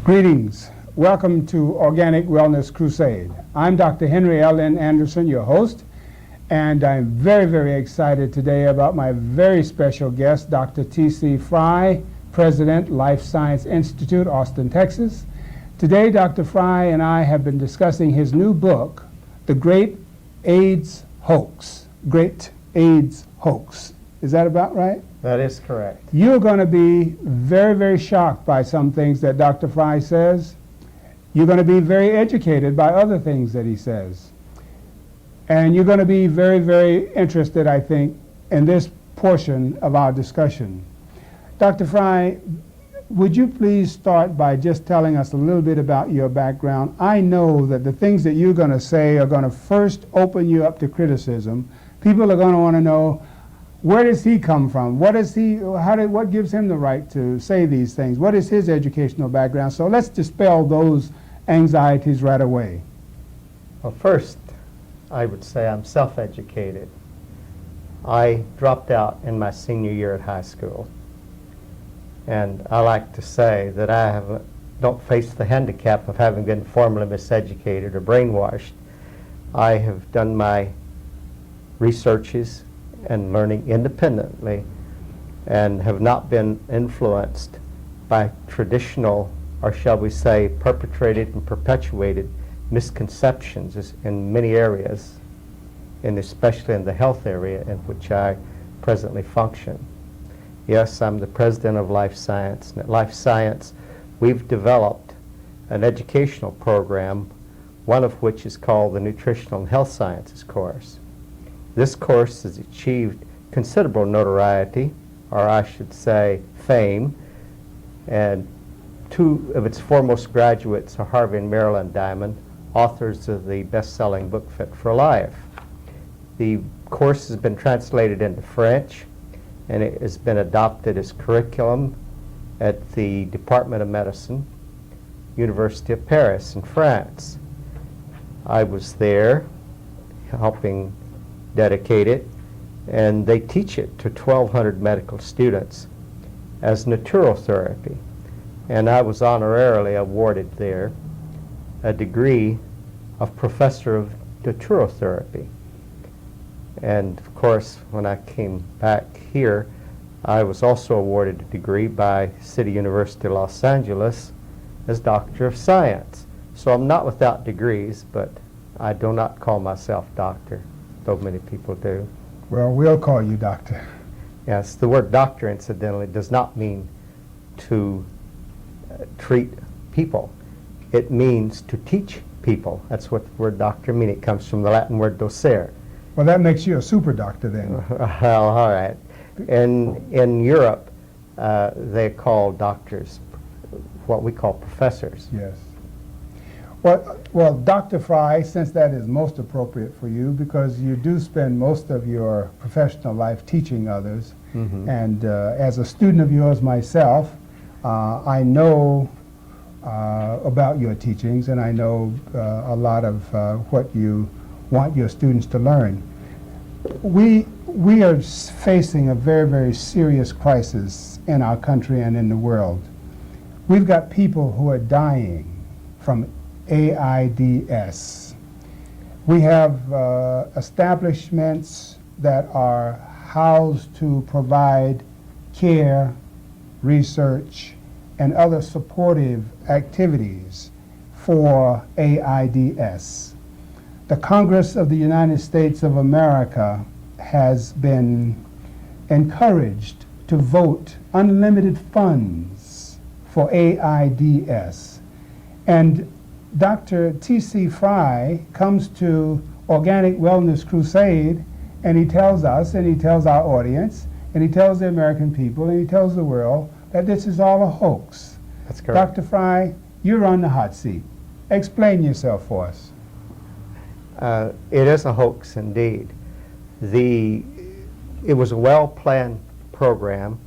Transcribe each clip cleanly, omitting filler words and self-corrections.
Greetings. Welcome to Organic Wellness Crusade. I'm Dr. Henry L. N. Anderson, your host, and I'm very, very excited today about my very special guest, Dr. T.C. Fry, President, Life Science Institute, Austin, Texas. Today, Dr. Fry and I have been discussing his new book, The Great AIDS Hoax. Great AIDS Hoax. Is that about right? That is correct. You're going to be very, very shocked by some things that Dr. Fry says. You're going to be very educated by other things that he says. And you're going to be very, very interested, I think, in this portion of our discussion. Dr. Fry, would you please start by just telling us a little bit about your background? I know that the things that you're going to say are going to first open you up to criticism. People are going to want to know, where does he come from? What gives him the right to say these things? What is his educational background? So let's dispel those anxieties right away. Well, first, I would say I'm self-educated. I dropped out in my senior year at high school. And I like to say that I don't face the handicap of having been formally miseducated or brainwashed. I have done my researches and learning independently and have not been influenced by traditional, or shall we say, perpetrated and perpetuated misconceptions in many areas, and especially in the health area in which I presently function. Yes, I'm the president of Life Science, and at Life Science we've developed an educational program, one of which is called the Nutritional and Health Sciences course. This course has achieved considerable notoriety, or I should say fame, and two of its foremost graduates are Harvey and Marilyn Diamond, authors of the best-selling book Fit for Life. The course has been translated into French, and it has been adopted as curriculum at the Department of Medicine, University of Paris in France. I was there helping dedicate it, and they teach it to 1,200 medical students as naturotherapy. And I was honorarily awarded there a degree of Professor of Naturotherapy. And of course, when I came back here, I was also awarded a degree by City University of Los Angeles as Doctor of Science. So I'm not without degrees, but I do not call myself doctor, though many people do. Well, we'll call you doctor. Yes, the word doctor, incidentally, does not mean to treat people. It means to teach people. That's what the word doctor means. It comes from the Latin word docere. Well, that makes you a super doctor then. Well, all right. In Europe, they call doctors what we call professors. Yes. Well, Dr. Fry, since that is most appropriate for you, because you do spend most of your professional life teaching others, and as a student of yours myself, I know about your teachings, and I know a lot of what you want your students to learn. We are facing a very, very serious crisis in our country and in the world. We've got people who are dying from AIDS. We have establishments that are housed to provide care, research, and other supportive activities for AIDS. The Congress of the United States of America has been encouraged to vote unlimited funds for AIDS. And Dr. T.C. Fry comes to Organic Wellness Crusade, and he tells us, and he tells our audience, and he tells the American people, and he tells the world that this is all a hoax. That's correct. Dr. Fry, you're on the hot seat. Explain yourself for us. It is a hoax indeed. It was a well-planned program.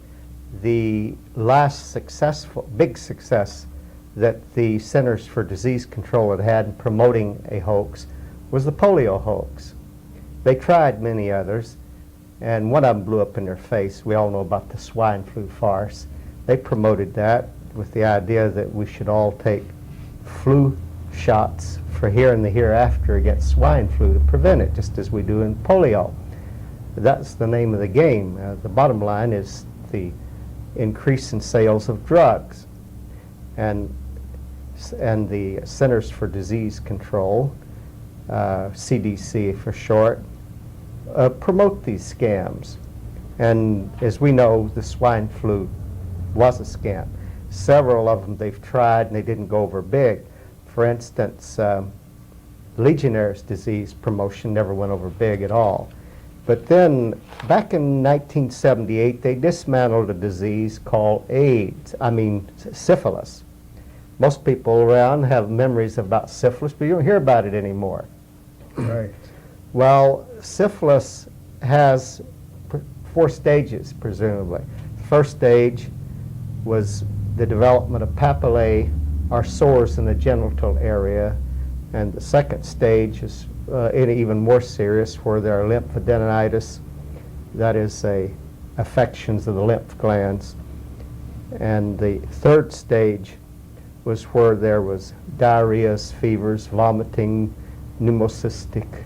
The last big success that the Centers for Disease Control had in promoting a hoax was the polio hoax. They tried many others, and one of them blew up in their face. We all know about the swine flu farce. They promoted that. with the idea that we should all take flu shots for here and the hereafter against swine flu to prevent it, just as we do in polio. That's the name of the game. The bottom line is the increase in sales of drugs. And the Centers for Disease Control, CDC for short, promote these scams. And as we know, the swine flu was a scam. Several of them they've tried and they didn't go over big. For instance, Legionnaire's disease promotion never went over big at all. But then, back in 1978, they dismantled a disease called syphilis. Most people around have memories about syphilis, but you don't hear about it anymore. Right. Well, syphilis has 4 stages, presumably. The first stage was the development of papillae, or sores in the genital area, and the second stage is even more serious, where there are lymphadenitis, that is affections of the lymph glands. And the third stage was where there was diarrheas, fevers, vomiting, pneumocystic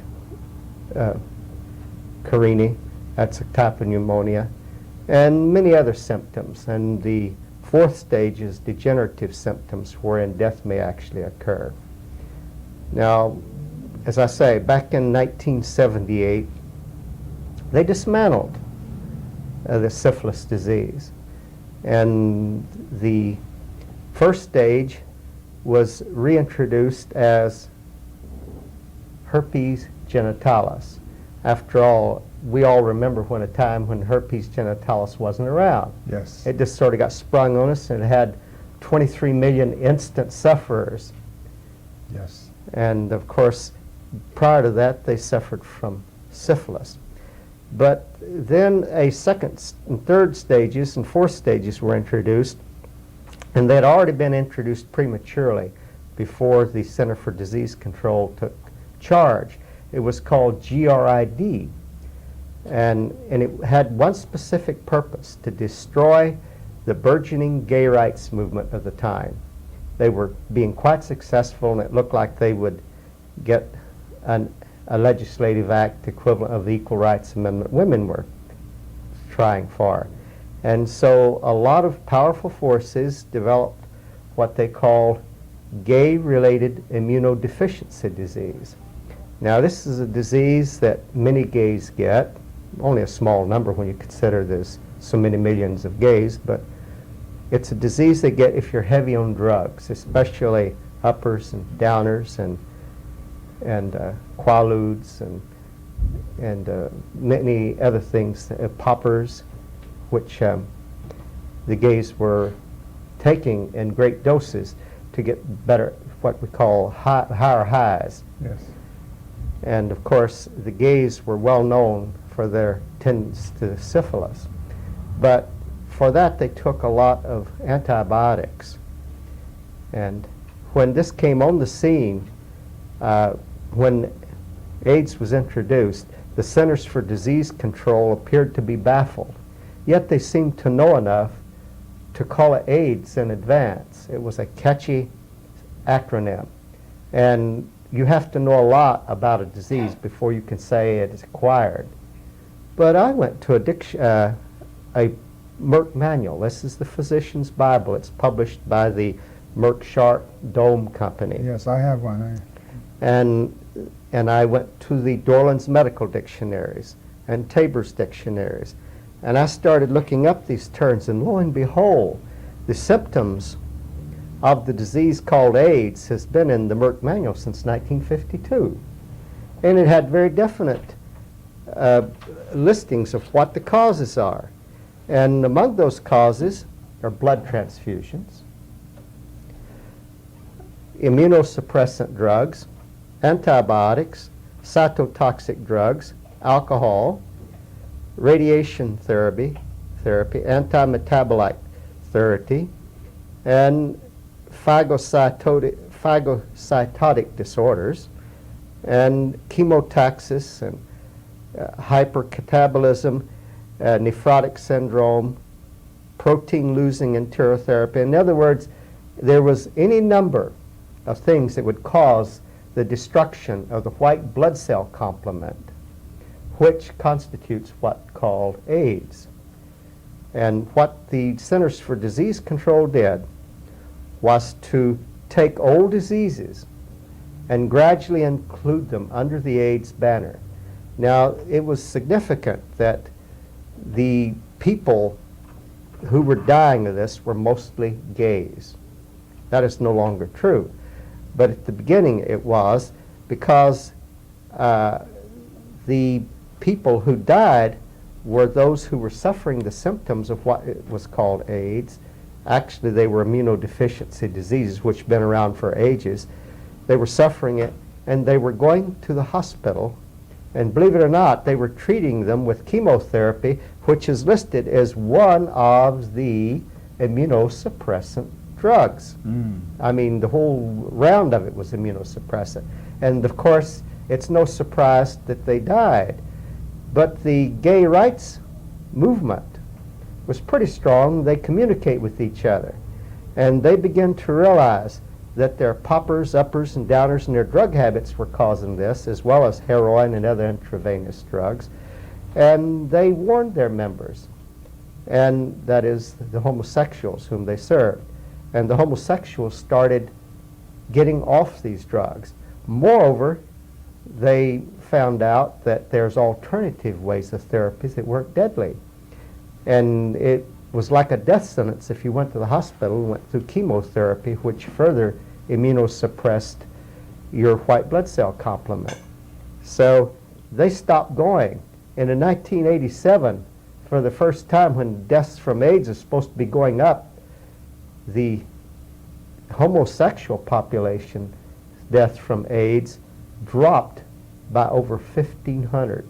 carini, that's a type of pneumonia, and many other symptoms. And the fourth stage is degenerative symptoms, wherein death may actually occur. Now, as I say, back in 1978, they dismantled the syphilis disease. And the first stage was reintroduced as herpes genitalis. After all, we all remember a time when herpes genitalis wasn't around. Yes. It just sort of got sprung on us, and it had 23 million instant sufferers. Yes. And of course, prior to that, they suffered from syphilis. But then a second and third stages and fourth stages were introduced, and they had already been introduced prematurely before the Center for Disease Control took charge. It was called GRID, and it had one specific purpose: to destroy the burgeoning gay rights movement of the time. They were being quite successful, and it looked like they would get a legislative act equivalent of the Equal Rights Amendment women were trying for. And so a lot of powerful forces developed what they called gay-related immunodeficiency disease. Now, this is a disease that many gays get, only a small number when you consider there's so many millions of gays, but it's a disease they get if you're heavy on drugs, especially uppers and downers and quaaludes and many other things, poppers, which the gays were taking in great doses to get better, what we call higher highs. Yes. And of course, the gays were well known for their tendency to syphilis. But for that, they took a lot of antibiotics. And when this came on the scene, when AIDS was introduced, the Centers for Disease Control appeared to be baffled. Yet they seemed to know enough to call it AIDS in advance. It was a catchy acronym. And you have to know a lot about a disease before you can say it is acquired. But I went to a Merck manual. This is the Physician's Bible. It's published by the Merck Sharp Dome Company. Yes, I have one. And I went to the Dorland's Medical Dictionaries and Tabor's dictionaries. And I started looking up these terms, and lo and behold, the symptoms of the disease called AIDS has been in the Merck manual since 1952. And it had very definite listings of what the causes are. And among those causes are blood transfusions, immunosuppressant drugs, antibiotics, cytotoxic drugs, alcohol, radiation therapy, antimetabolite therapy, and phagocytotic disorders, and chemotaxis, and hypercatabolism, nephrotic syndrome, protein-losing enterotherapy. In other words, there was any number of things that would cause the destruction of the white blood cell complement, which constitutes what's called AIDS. And what the Centers for Disease Control did was to take old diseases and gradually include them under the AIDS banner. Now, it was significant that the people who were dying of this were mostly gays. That is no longer true. But at the beginning it was, because the people who died were those who were suffering the symptoms of what was called AIDS. Actually, they were immunodeficiency diseases, which have been around for ages. They were suffering it, and they were going to the hospital, and believe it or not, they were treating them with chemotherapy, which is listed as one of the immunosuppressant drugs. I mean, the whole round of it was immunosuppressant. And of course, it's no surprise that they died. But the gay rights movement was pretty strong. They communicate with each other. And they begin to realize that their poppers, uppers, and downers and their drug habits were causing this, as well as heroin and other intravenous drugs. And they warned their members, and that is the homosexuals whom they served. And the homosexuals started getting off these drugs. Moreover, they found out that there's alternative ways of therapies that weren't deadly. And it was like a death sentence if you went to the hospital and went through chemotherapy, which further immunosuppressed your white blood cell complement. So they stopped going. And in 1987, for the first time when deaths from AIDS are supposed to be going up, the homosexual population death from AIDS dropped by over 1,500.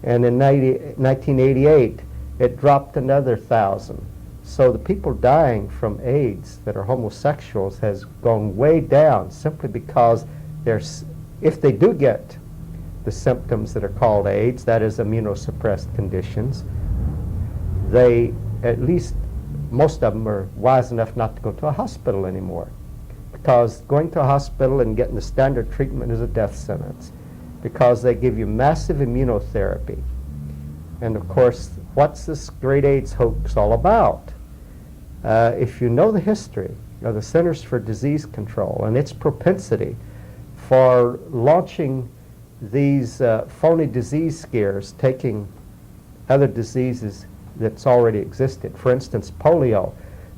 And in 1988, it dropped another 1,000. So the people dying from AIDS that are homosexuals has gone way down, simply because if they do get the symptoms that are called AIDS, that is immunosuppressed conditions, they, at least most of them, are wise enough not to go to a hospital anymore, because going to a hospital and getting the standard treatment is a death sentence, because they give you massive immunotherapy. And of course, what's this great AIDS hoax all about? If you know the history of the Centers for Disease Control and its propensity for launching these phony disease scares, taking other diseases that's already existed. For instance, polio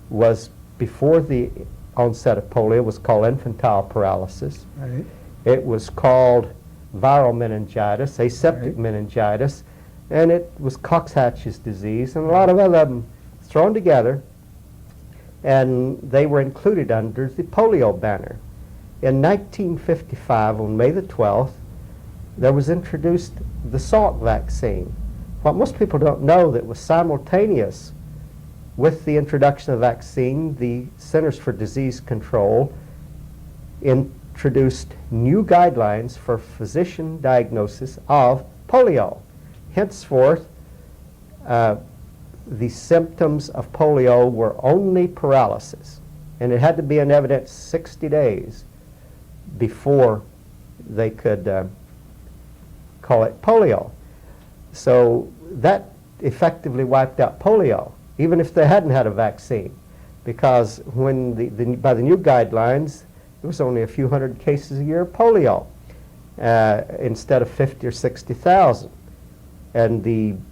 was, before the onset of polio, was called infantile paralysis. Right. It was called viral meningitis, aseptic Right. meningitis, and it was Cox-Hatch's disease, and a lot of other them thrown together, and they were included under the polio banner. In 1955, on May the 12th, there was introduced the Salk vaccine. What most people don't know, that was simultaneous with the introduction of the vaccine, the Centers for Disease Control introduced new guidelines for physician diagnosis of polio. Henceforth, the symptoms of polio were only paralysis, and it had to be in evidence 60 days before they could call it polio. So that effectively wiped out polio, even if they hadn't had a vaccine, because when by the new guidelines, there was only a few hundred cases a year of polio instead of 50 or 60,000. And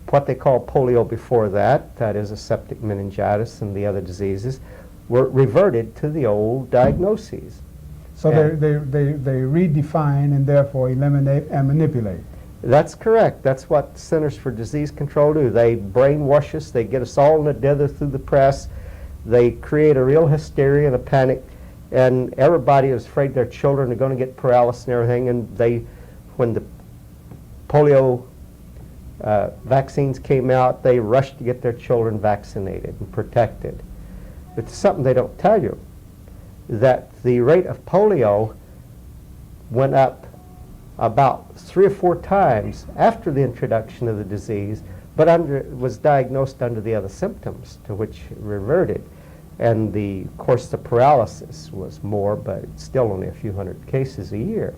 what they called polio before that, that is aseptic meningitis and the other diseases, were reverted to the old diagnoses. So they redefine and therefore eliminate and manipulate. That's correct. That's what Centers for Disease Control do. They brainwash us. They get us all in a dither through the press. They create a real hysteria and a panic, and everybody is afraid their children are going to get paralysis and everything. And when the polio vaccines came out, they rushed to get their children vaccinated and protected. But it's something they don't tell you, that the rate of polio went up about 3 or 4 times after the introduction of the disease, but was diagnosed under the other symptoms, to which it reverted. And of course, the paralysis was more, but it's still only a few hundred cases a year.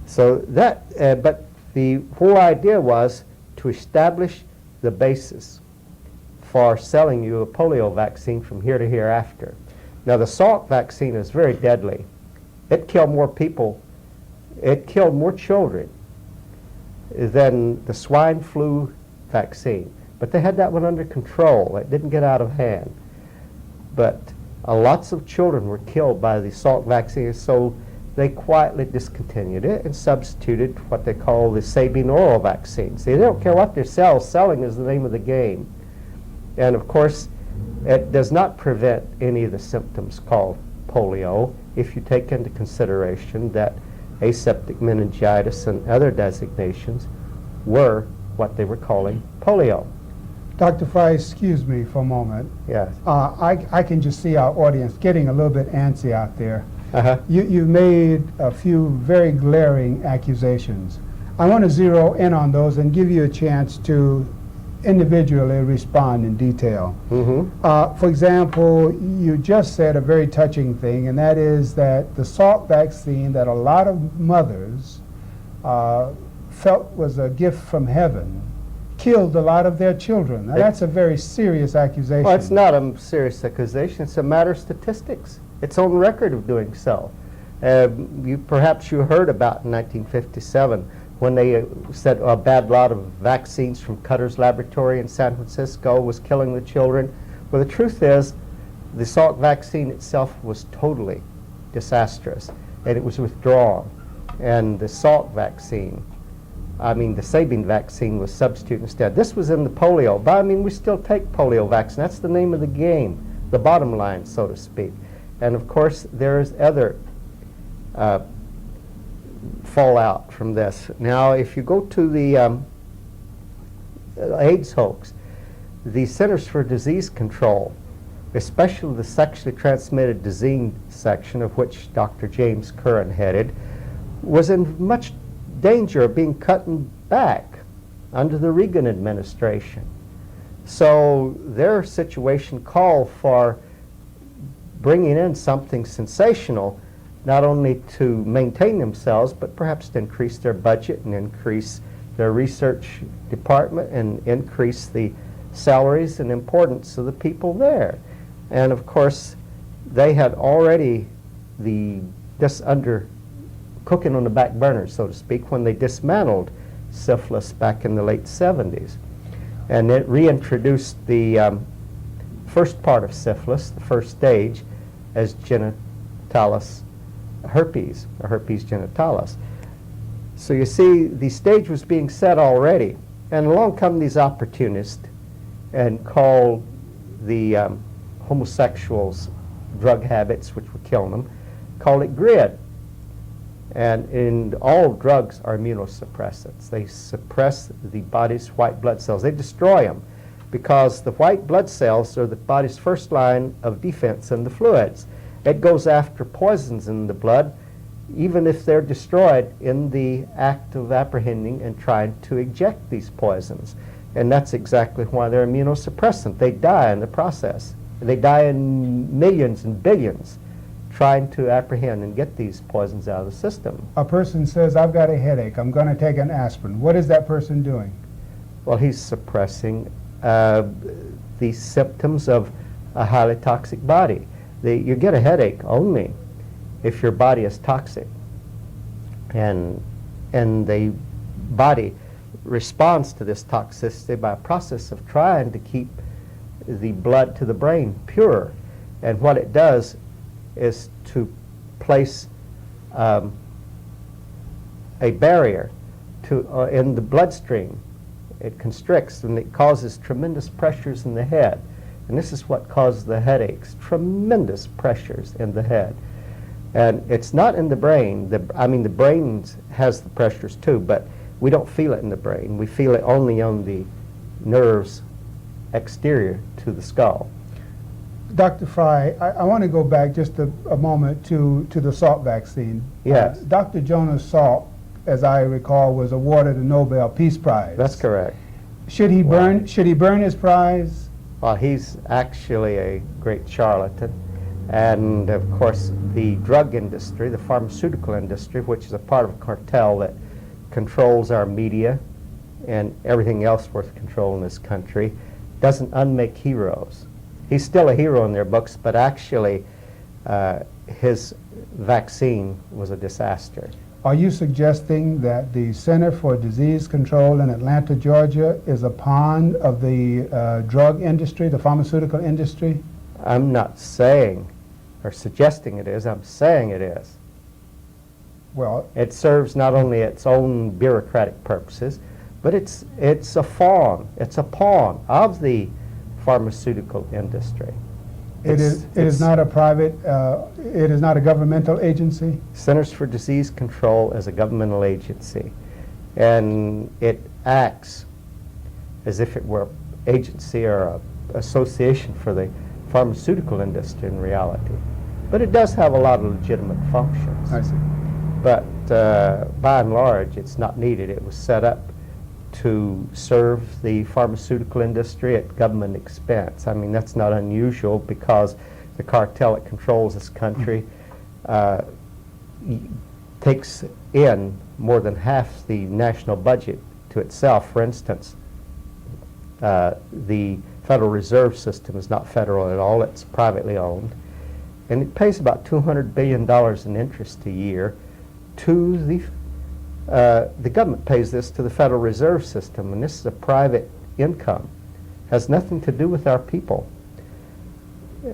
So but the whole idea was to establish the basis for selling you a polio vaccine from here to hereafter. Now, the Salk vaccine is very deadly. It killed more people, it killed more children than the swine flu vaccine. But they had that one under control. It didn't get out of hand. But lots of children were killed by the Salk vaccine, so they quietly discontinued it and substituted what they call the Sabine oral vaccine. See, they don't care what they sell. Selling is the name of the game. And of course, it does not prevent any of the symptoms called polio if you take into consideration that aseptic meningitis and other designations were what they were calling polio. Dr. Fry, excuse me for a moment. Yes. I can just see our audience getting a little bit antsy out there. Uh-huh. You made a few very glaring accusations. I want to zero in on those and give you a chance to individually respond in detail. Mm-hmm. For example, you just said a very touching thing, and that is that the Salk vaccine that a lot of mothers felt was a gift from heaven killed a lot of their children. Now, that's a very serious accusation. Well, it's not a serious accusation. It's a matter of statistics. It's on record of doing so. Perhaps you heard about in 1957 when they said a bad lot of vaccines from Cutter's laboratory in San Francisco was killing the children. Well, the truth is the Salk vaccine itself was totally disastrous, and it was withdrawn. And the Salk vaccine, the Sabine vaccine, was substituted instead. This was in the polio, but we still take polio vaccine. That's the name of the game, the bottom line, so to speak. And of course, there's other fallout from this. Now, if you go to the AIDS hoax, the Centers for Disease Control, especially the sexually transmitted disease section, of which Dr. James Curran headed, was in much danger of being cut back under the Reagan administration. So their situation called for bringing in something sensational, not only to maintain themselves, but perhaps to increase their budget and increase their research department and increase the salaries and importance of the people there. And of course, they had already this under cooking on the back burner, so to speak, when they dismantled syphilis back in the late 70s. And it reintroduced the first part of syphilis, the first stage, as genitalis herpes, or herpes genitalis. So you see, the stage was being set already, and along come these opportunists and called the homosexuals' drug habits, which were killing them, called it GRID. And all drugs are immunosuppressants. They suppress the body's white blood cells. They destroy them because the white blood cells are the body's first line of defense in the fluids. It goes after poisons in the blood, even if they're destroyed in the act of apprehending and trying to eject these poisons. And that's exactly why they're immunosuppressant. They die in the process. They die in millions and billions trying to apprehend and get these poisons out of the system. A person says, I've got a headache, I'm going to take an aspirin. What is that person doing? Well, he's suppressing the symptoms of a highly toxic body. You get a headache only if your body is toxic. And the body responds to this toxicity by a process of trying to keep the blood to the brain pure. And what it does is to place a barrier in the bloodstream. It constricts and it causes tremendous pressures in the head. And this is what causes the headaches, tremendous pressures in the head. And it's not in the brain. The brain has the pressures too, but we don't feel it in the brain. We feel it only on the nerves exterior to the skull. Dr. Fry, I want to go back just a moment to the Salk vaccine. Yes. Dr. Jonas Salk, as I recall, was awarded a Nobel Peace Prize. That's correct. Should he burn? Should he burn his prize? Well, he's actually a great charlatan. And of course, the drug industry, the pharmaceutical industry, which is a part of a cartel that controls our media and everything else worth control in this country, doesn't unmake heroes. He's still a hero in their books, but actually his vaccine was a disaster. Are you suggesting that the Center for Disease Control in Atlanta, Georgia is a pawn of the drug industry, the pharmaceutical industry? I'm not saying or suggesting it is, I'm saying it is. Well, It serves not only its own bureaucratic purposes, but it's a pawn of the pharmaceutical industry. it is not a private, it is not a governmental agency? Centers for Disease Control is a governmental agency, and it acts as if it were an agency or an association for the pharmaceutical industry in reality. But it does have a lot of legitimate functions. I see. But by and large, it's not needed. It was set up to serve the pharmaceutical industry at government expense. I mean, that's not unusual because the cartel that controls this country takes in more than half the national budget to itself. For instance, the Federal Reserve System is not federal at all. It's privately owned. And it pays about $200 billion in interest a year to the government pays this to the Federal Reserve System, and this is a private income. Has nothing to do with our people.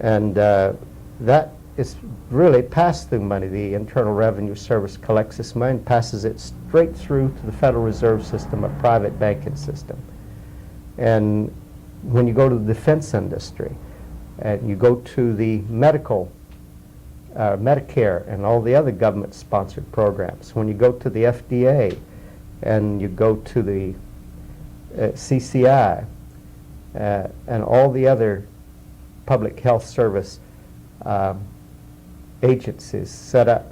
And that is really pass-through money. The Internal Revenue Service collects this money and passes it straight through to the Federal Reserve System, a private banking system. And when you go to the defense industry, and you go to the medical Medicare and all the other government-sponsored programs, when you go to the FDA and you go to the CCI and all the other public health service agencies set up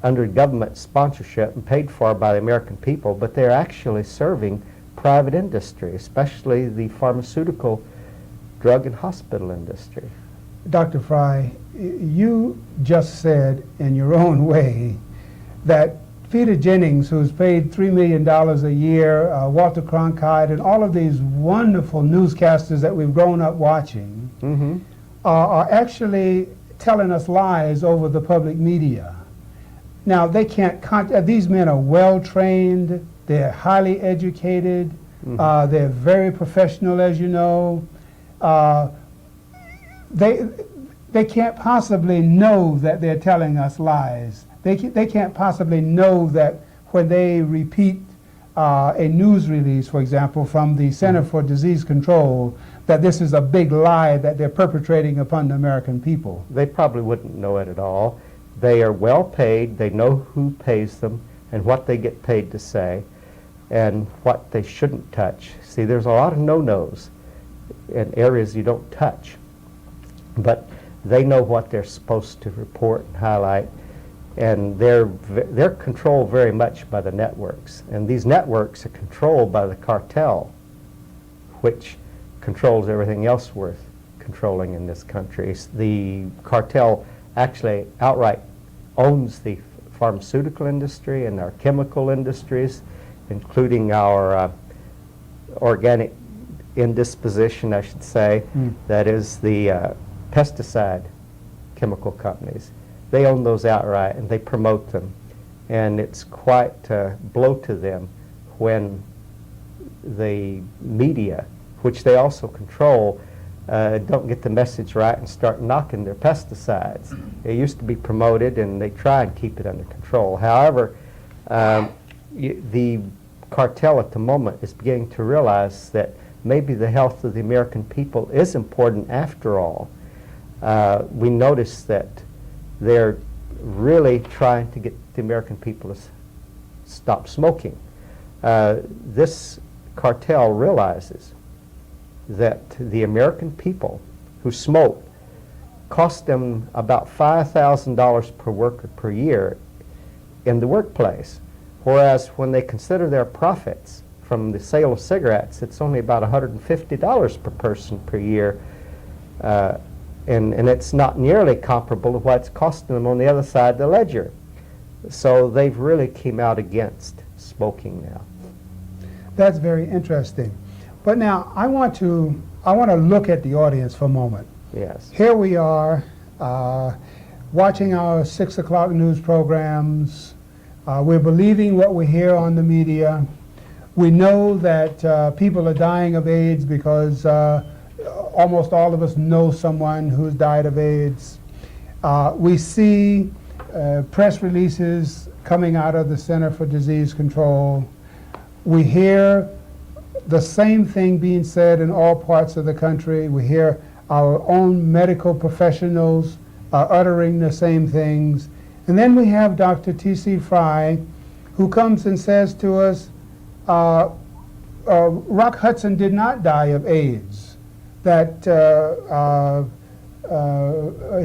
under government sponsorship and paid for by the American people, but they're actually serving private industry, especially the pharmaceutical, drug, and hospital industry. Dr. Fry, you just said in your own way that Peter Jennings, who's paid $3 million a year, Walter Cronkite, and all of these wonderful newscasters that we've grown up watching, are actually telling us lies over the public media. Now, they can't, these men are well-trained, they're highly educated, they're very professional, as you know. They can't possibly know that they're telling us lies. They can't possibly know that when they repeat a news release, for example, from the Center for Disease Control, that this is a big lie that they're perpetrating upon the American people. They probably wouldn't know it at all. They are well paid. They know who pays them and what they get paid to say and what they shouldn't touch. See, there's a lot of no-nos in areas you don't touch. But they know what they're supposed to report and highlight, and they're controlled very much by the networks. And these networks are controlled by the cartel, which controls everything else worth controlling in this country. The cartel actually outright owns the pharmaceutical industry and our chemical industries, including our organic indisposition, I should say, that is the pesticide chemical companies. They own those outright and they promote them. And it's quite a blow to them when the media, which they also control, don't get the message right and start knocking their pesticides. They used to be promoted and they try and keep it under control. However, the cartel at the moment is beginning to realize that maybe the health of the American people is important after all. We notice that they're really trying to get the American people to stop smoking. This cartel realizes that the American people who smoke cost them about $5,000 per worker per year in the workplace, whereas when they consider their profits from the sale of cigarettes. It's only about $150 per person per year, and it's not nearly comparable to what it's costing them on the other side of the ledger. So they've really came out against smoking now. That's very interesting. But now I want to look at the audience for a moment. Yes. Here we are, watching our 6 o'clock news programs. We're believing what we hear on the media. We know that people are dying of AIDS because almost all of us know someone who's died of AIDS. We see press releases coming out of the Center for Disease Control. We hear the same thing being said in all parts of the country. We hear our own medical professionals uttering the same things. And then we have Dr. T.C. Fry, who comes and says to us, Rock Hudson did not die of AIDS, that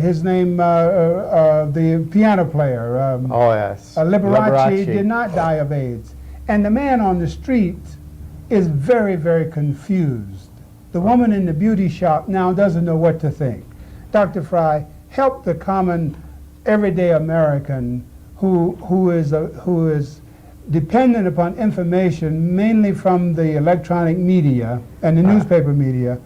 his name, the piano player, Oh, yes. Liberace, did not die of AIDS. And the man on the street is very, very confused. The woman in the beauty shop now doesn't know what to think. Dr. Fry, help the common, everyday American who is dependent upon information mainly from the electronic media and the newspaper media.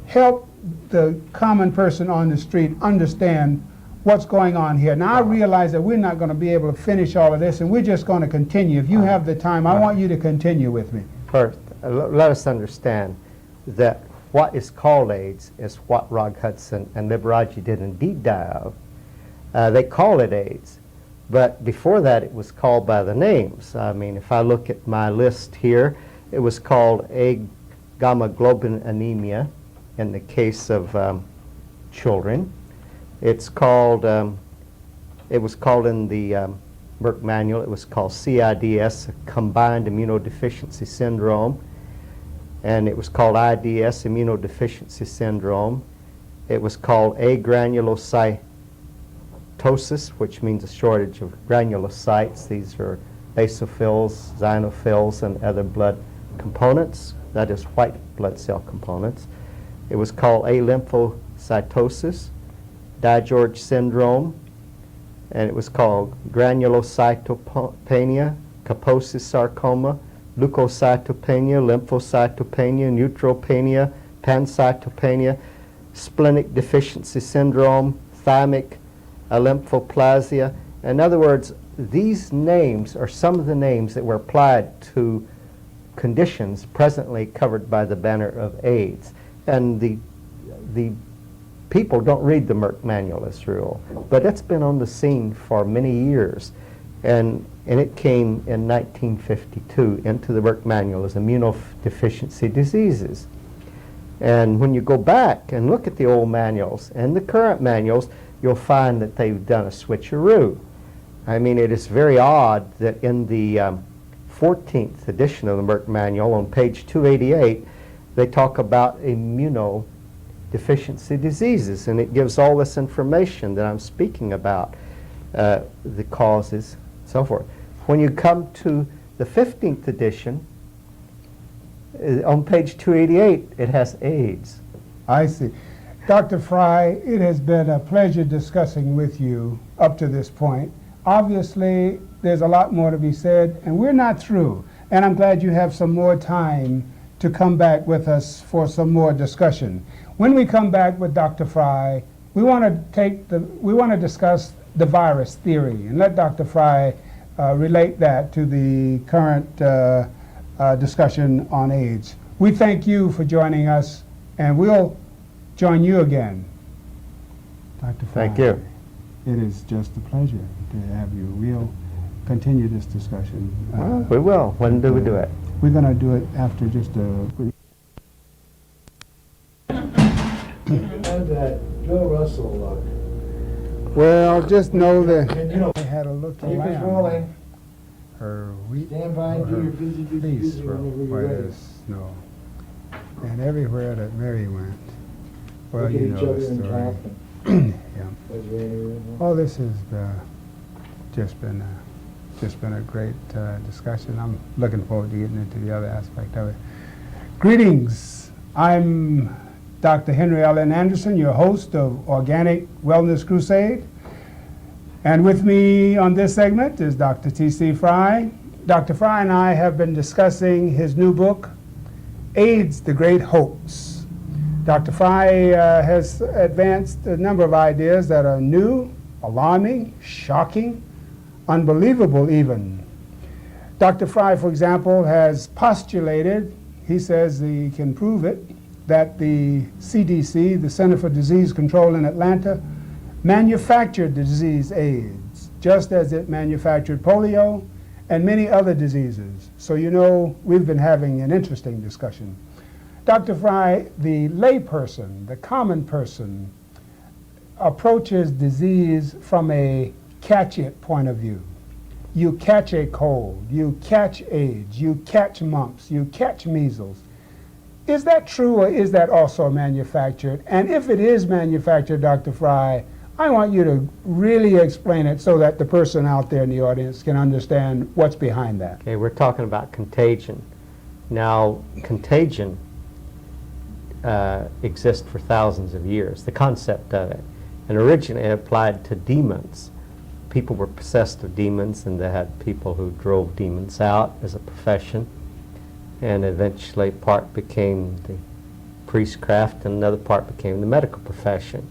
Help the common person on the street understand what's going on here. Now, I realize that we're not going to be able to finish all of this, and we're just going to continue. If you have the time, I want you to continue with me. First, let us understand that what is called AIDS is what Rock Hudson and Liberace did indeed die of. They call it AIDS, but before that it was called by the names. I mean, if I look at my list here, it was called A-gamma-globin anemia in the case of children. It's called, it was called in the Merck manual, it was called CIDS, Combined Immunodeficiency Syndrome, and it was called IDS, Immunodeficiency Syndrome. It was called agranulocytosis, which means a shortage of granulocytes. These are basophils, xenophils, and other blood components, that is white blood cell components. It was called alymphocytosis, DiGeorge syndrome, and it was called granulocytopenia, Kaposi's sarcoma, leukocytopenia, lymphocytopenia, neutropenia, pancytopenia, splenic deficiency syndrome, thymic lymphoplasma. In other words, these names are some of the names that were applied to conditions presently covered by the banner of AIDS. And the people don't read the Merck manual as rule, but it's been on the scene for many years, and it came in 1952 into the Merck manual as immunodeficiency diseases. And when you go back and look at the old manuals and the current manuals, you'll find that they've done a switcheroo. I mean, it is very odd that in the 14th edition of the Merck manual on page 288, they talk about immunodeficiency diseases, and it gives all this information that I'm speaking about, the causes, so forth. When you come to the 15th edition, on page 288, it has AIDS. I see. Dr. Fry, it has been a pleasure discussing with you up to this point. Obviously, there's a lot more to be said, and we're not through. And I'm glad you have some more time to come back with us for some more discussion. When we come back with Dr. Fry, we want to discuss the virus theory and let Dr. Fry relate that to the current discussion on AIDS. We thank you for joining us, and we'll join you again. Dr. Fry. Thank you. It is just a pleasure to have you. We'll continue this discussion. Well, we will. When do we do it? We're going to do it after just a... And Joe Russell, Well, just know that and you know, I had a look keep us rolling. her wheat, Stand by and do your busy, busy, fleece busy for whenever where you're ready. there's snow. And everywhere that Mary went, well, Look at you each know other the and story. talk. Yeah. As Randy was. All this has just been just been a great discussion. I'm looking forward to getting into the other aspect of it. Greetings. I'm Dr. Henry Allen Anderson, your host of Organic Wellness Crusade. And with me on this segment is Dr. T.C. Fry. Dr. Fry and I have been discussing his new book, AIDS, the Great Hoax. Dr. Fry has advanced a number of ideas that are new, alarming, shocking, unbelievable even. Dr. Fry, for example, has postulated, he says he can prove it, that the CDC, the Center for Disease Control in Atlanta, manufactured the disease AIDS, just as it manufactured polio and many other diseases. So you know, we've been having an interesting discussion. Dr. Fry, the layperson, the common person, approaches disease from a catch-it point of view. You catch a cold, you catch AIDS, you catch mumps, you catch measles. Is that true, or is that also manufactured? And if it is manufactured, Dr. Fry, I want you to really explain it so that the person out there in the audience can understand what's behind that. Okay, we're talking about contagion. Now, contagion exists for thousands of years, the concept of it. And originally it applied to demons. People were possessed of demons, and they had people who drove demons out as a profession. And eventually part became the priestcraft and another part became the medical profession.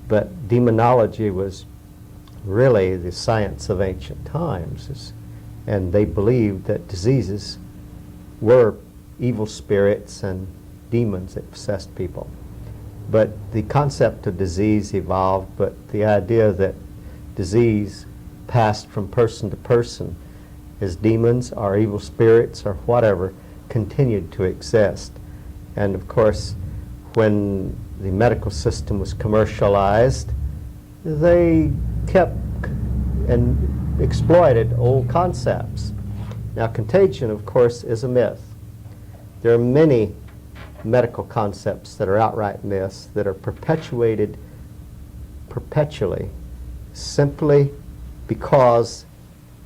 But demonology was really the science of ancient times, and they believed that diseases were evil spirits and demons that possessed people. But the concept of disease evolved, but the idea that disease passed from person to person as demons or evil spirits or whatever continued to exist. And of course, when the medical system was commercialized, they kept and exploited old concepts. Now, contagion, of course, is a myth. There are many medical concepts that are outright myths that are perpetuated perpetually simply because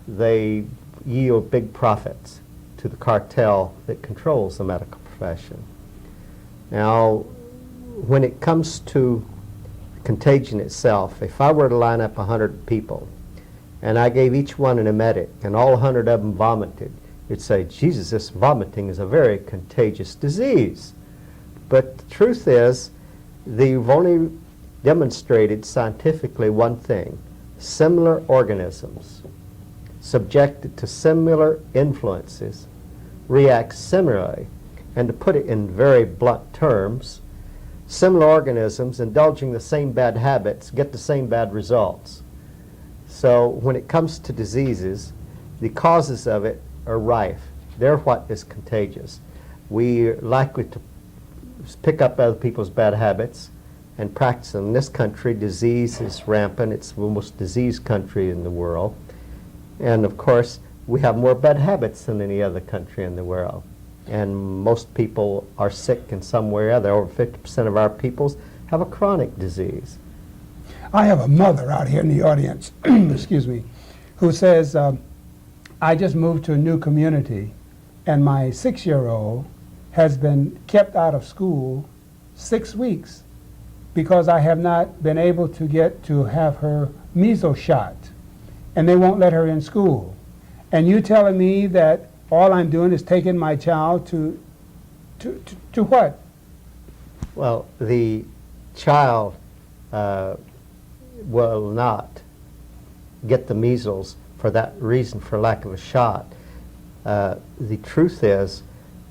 they yield big profits to the cartel that controls the medical profession. Now, when it comes to contagion itself, if I were to line up 100 people and I gave each one an emetic and all 100 of them vomited, you'd say, Jesus, this vomiting is a very contagious disease. But the truth is, they've only demonstrated scientifically one thing: similar organisms subjected to similar influences react similarly. And to put it in very blunt terms, similar organisms indulging the same bad habits get the same bad results. So when it comes to diseases, the causes of it are rife. They're what is contagious. We are likely to pick up other people's bad habits and practice them. In this country, disease is rampant. It's the most diseased country in the world. And of course, we have more bad habits than any other country in the world. And most people are sick in some way or other. Over 50% of our peoples have a chronic disease. I have a mother out here in the audience, excuse me, who says, I just moved to a new community, and my 6-year-old has been kept out of school 6 weeks because I have not been able to get to have her measles shot, and they won't let her in school. And you telling me that all I'm doing is taking my child to what? Well, the child will not get the measles for that reason, for lack of a shot. The truth is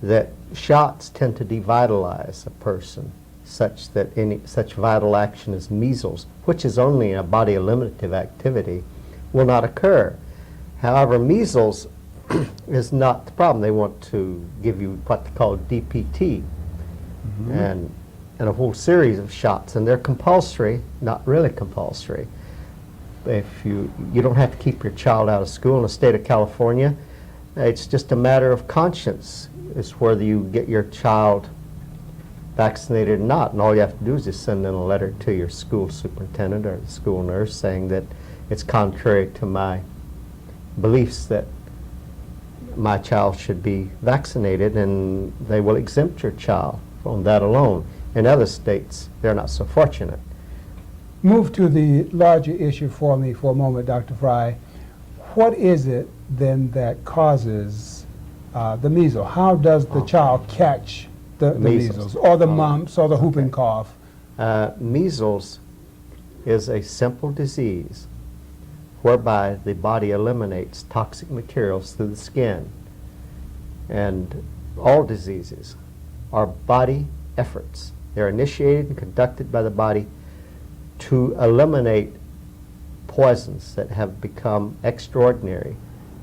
that shots tend to devitalize a person such that any such vital action as measles, which is only a body eliminative activity, will not occur. However, measles is not the problem. They want to give you what they call DPT, and a whole series of shots, and they're compulsory, not really compulsory. If you don't have to keep your child out of school in the state of California, it's just a matter of conscience. It's whether you get your child vaccinated or not, and all you have to do is just send in a letter to your school superintendent or the school nurse saying that it's contrary to my beliefs that my child should be vaccinated, and they will exempt your child from that alone. In other states, they're not so fortunate. Move to the larger issue for me for a moment, Dr. Fry. What is it then that causes the measles? How does the child catch the measles, or the mumps, or the whooping cough? Measles is a simple disease whereby the body eliminates toxic materials through the skin. And all diseases are body efforts. They're initiated and conducted by the body to eliminate poisons that have become extraordinary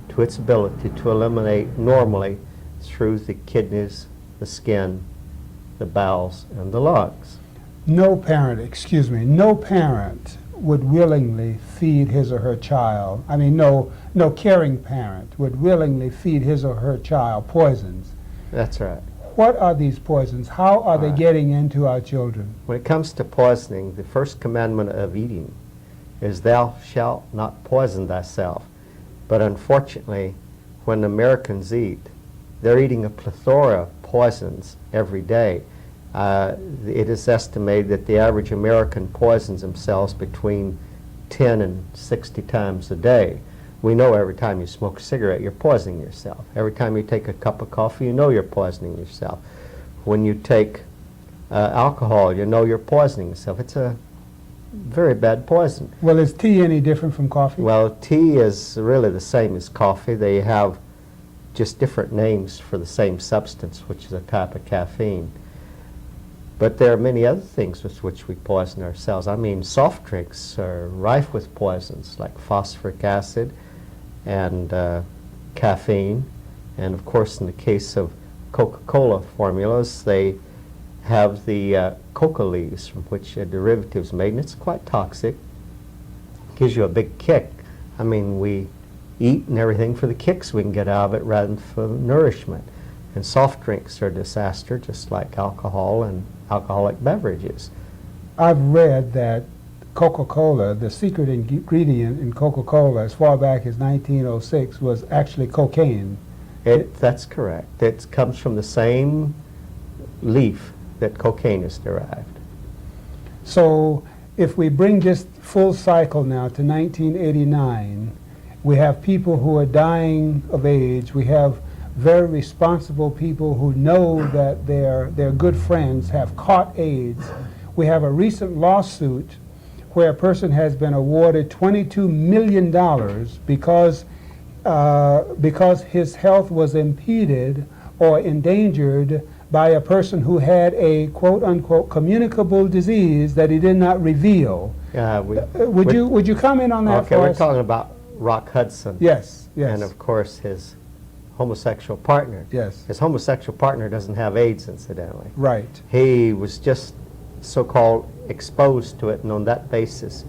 to its ability to eliminate normally through the kidneys, the skin, the bowels, and the lungs. No parent would willingly feed his or her child, no caring parent would willingly feed his or her child poisons. That's right. What are these poisons? How are they getting into our children? When it comes to poisoning, the first commandment of eating is thou shalt not poison thyself. But unfortunately, when Americans eat, they're eating a plethora of poisons every day. It is estimated that the average American poisons themselves between 10 and 60 times a day. We know every time you smoke a cigarette, you're poisoning yourself. Every time you take a cup of coffee, you know you're poisoning yourself. When you take alcohol, you know you're poisoning yourself. It's a very bad poison. Well, is tea any different from coffee? Well, tea is really the same as coffee. They have just different names for the same substance, which is a type of caffeine. But there are many other things with which we poison ourselves. Soft drinks are rife with poisons like phosphoric acid and caffeine. And of course, in the case of Coca-Cola formulas, they have the coca leaves from which a derivative is made, and it's quite toxic. It gives you a big kick. We eat and everything for the kicks we can get out of it rather than for nourishment. And soft drinks are a disaster, just like alcohol and alcoholic beverages. I've read that Coca-Cola, the secret ingredient in Coca-Cola as far back as 1906 was actually cocaine. That's correct. It comes from the same leaf that cocaine is derived. So if we bring this full cycle now to 1989, we have people who are dying of AIDS. We have very responsible people who know that their good friends have caught AIDS. We have a recent lawsuit where a person has been awarded $22 million because his health was impeded or endangered by a person who had a quote-unquote communicable disease that he did not reveal. Would you comment on that okay, for we're us? talking about Rock Hudson. Yes, yes. And of course his homosexual partner. Yes. His homosexual partner doesn't have AIDS, incidentally. Right. He was just so-called exposed to it, and on that basis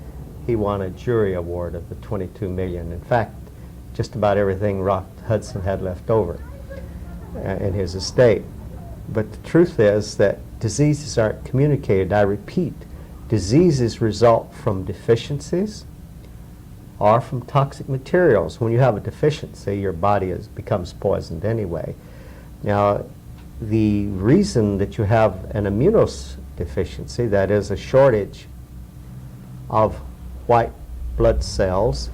he won a jury award of the $22 million. In fact, just about everything Rock Hudson had left over in his estate. But the truth is that diseases aren't communicated. I repeat, diseases result from deficiencies or from toxic materials. When you have a deficiency, your body becomes poisoned anyway. Now, the reason that you have an immunodeficiency, that is a shortage of white blood cells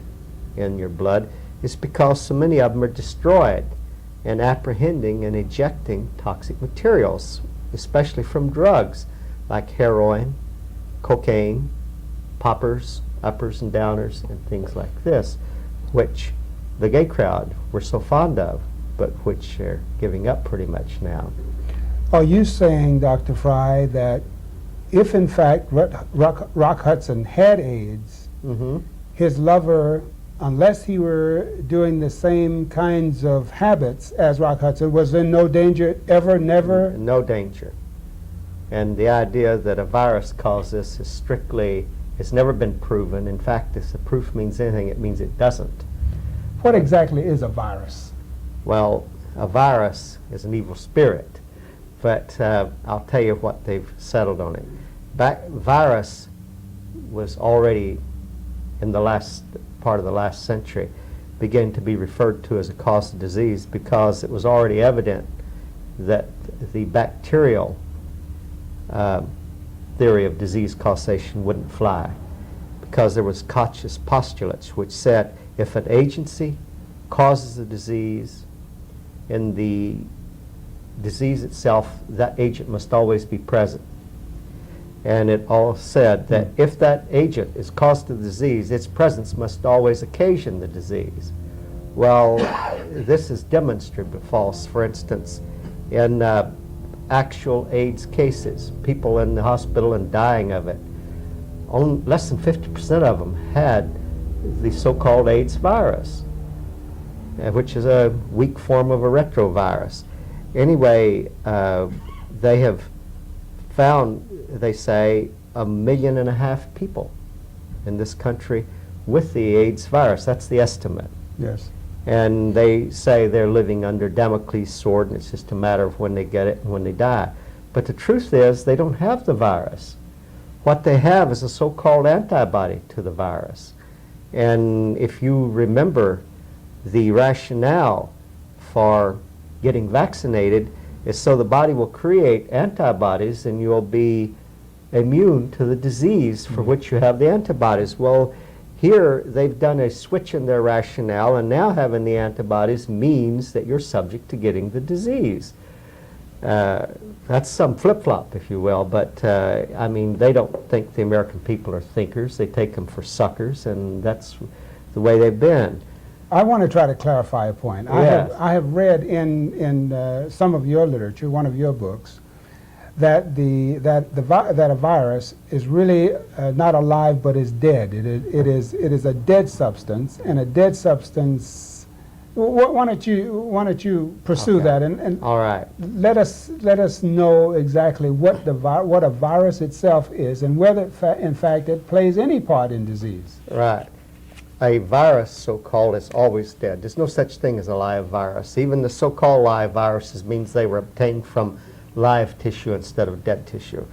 in your blood, is because so many of them are destroyed in apprehending and ejecting toxic materials, especially from drugs like heroin, cocaine, poppers, uppers and downers, and things like this, which the gay crowd were so fond of, but which they're giving up pretty much now. Are you saying, Dr. Fry, that if in fact Rock Hudson had AIDS, his lover, unless he were doing the same kinds of habits as Rock Hudson, was in no danger ever, never? No danger. And the idea that a virus caused this is strictly, it's never been proven. In fact, if the proof means anything, it means it doesn't. What exactly is a virus? Well, a virus is an evil spirit, but I'll tell you what they've settled on it. Virus was already in the last part of the last century began to be referred to as a cause of disease because it was already evident that the bacterial theory of disease causation wouldn't fly, because there was conscious postulates which said if an agency causes a disease, in the disease itself, that agent must always be present. And it all said that if that agent is cause to the disease, its presence must always occasion the disease. Well, this is demonstrably false. For instance, in actual AIDS cases, people in the hospital and dying of it, less than 50% of them had the so-called AIDS virus, which is a weak form of a retrovirus. Anyway, they have found, they say, 1.5 million people in this country with the AIDS virus. That's the estimate. Yes. And they say they're living under Damocles' sword, and it's just a matter of when they get it and when they die. But the truth is, they don't have the virus. What they have is a so-called antibody to the virus. And if you remember, the rationale for getting vaccinated is so the body will create antibodies and you'll be immune to the disease for which you have the antibodies. Well, here they've done a switch in their rationale, and now having the antibodies means that you're subject to getting the disease. That's some flip-flop, if you will, but I mean, they don't think the American people are thinkers. They take them for suckers, and that's the way they've been. I want to try to clarify a point. Yes. I have read in some of your literature, one of your books, that a virus is really not alive but is dead. It is a dead substance, and a dead substance. Why don't you pursue Okay. that and All right. let us know exactly what a virus itself is and whether in fact it plays any part in disease. Right. A virus, so-called, is always dead. There's no such thing as a live virus. Even the so-called live viruses means they were obtained from live tissue instead of dead tissue.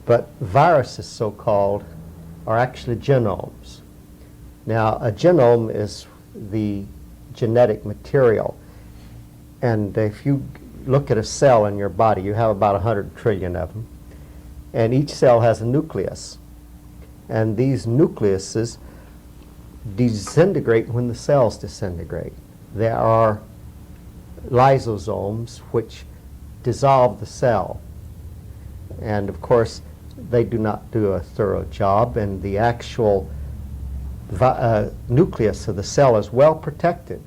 But viruses, so-called, are actually genomes. Now, a genome is the genetic material. And if you look at a cell in your body, you have about 100 trillion of them. And each cell has a nucleus. And these nucleuses disintegrate when the cells disintegrate. There are lysosomes which dissolve the cell. And of course, they do not do a thorough job, and the actual nucleus of the cell is well protected.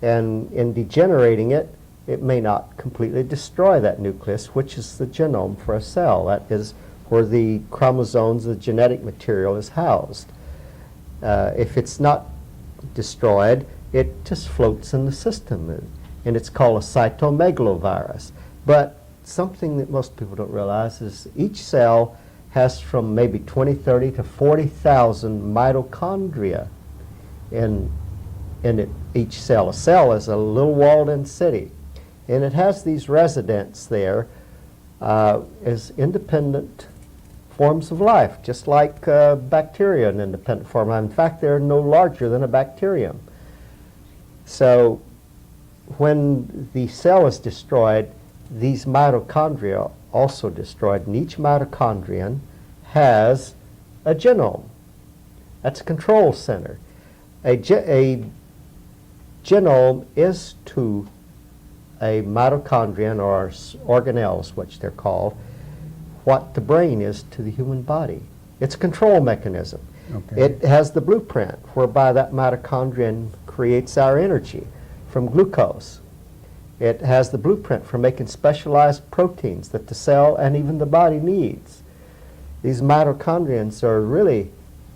And in degenerating it, it may not completely destroy that nucleus, which is the genome for a cell. That is where the chromosomes, the genetic material, is housed. If it's not destroyed, it just floats in the system, and it's called a cytomegalovirus. But something that most people don't realize is each cell has from maybe 20, 30 to 40,000 mitochondria in each cell. A cell is a little walled-in city, and it has these residents there as independent forms of life, just like bacteria, an independent form. In fact, they're no larger than a bacterium. So when the cell is destroyed, these mitochondria are also destroyed, and each mitochondrion has a genome. That's a control center. A genome is to a mitochondrion, or organelles, which they're called, what the brain is to the human body. It's a control mechanism. Okay. It has the blueprint whereby that mitochondrion creates our energy from glucose. It has the blueprint for making specialized proteins that the cell and even the body needs. These mitochondrions are really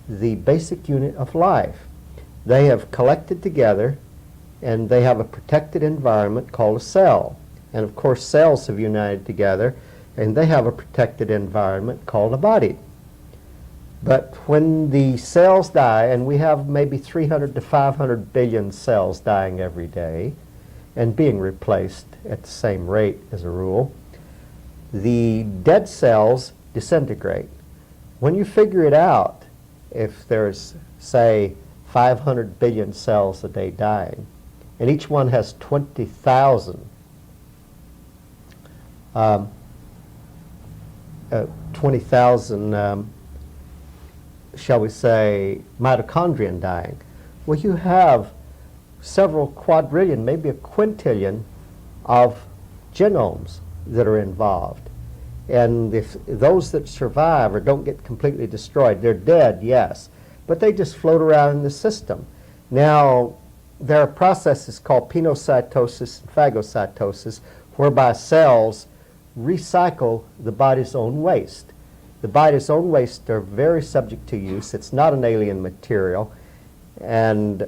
the basic unit of life. They have collected together, and they have a protected environment called a cell. And of course, cells have united together, and they have a protected environment called a body. But when the cells die, and we have maybe 300 to 500 billion cells dying every day and being replaced at the same rate as a rule, the dead cells disintegrate. When you figure it out, if there's, say, 500 billion cells a day dying, and each one has 20,000 shall we say, mitochondria dying. Well, you have several quadrillion, maybe a quintillion of genomes that are involved. And if those that survive or don't get completely destroyed, they're dead, yes, but they just float around in the system. Now, there are processes called pinocytosis and phagocytosis, whereby cells recycle the body's own waste. The body's own waste are very subject to use. It's not an alien material, and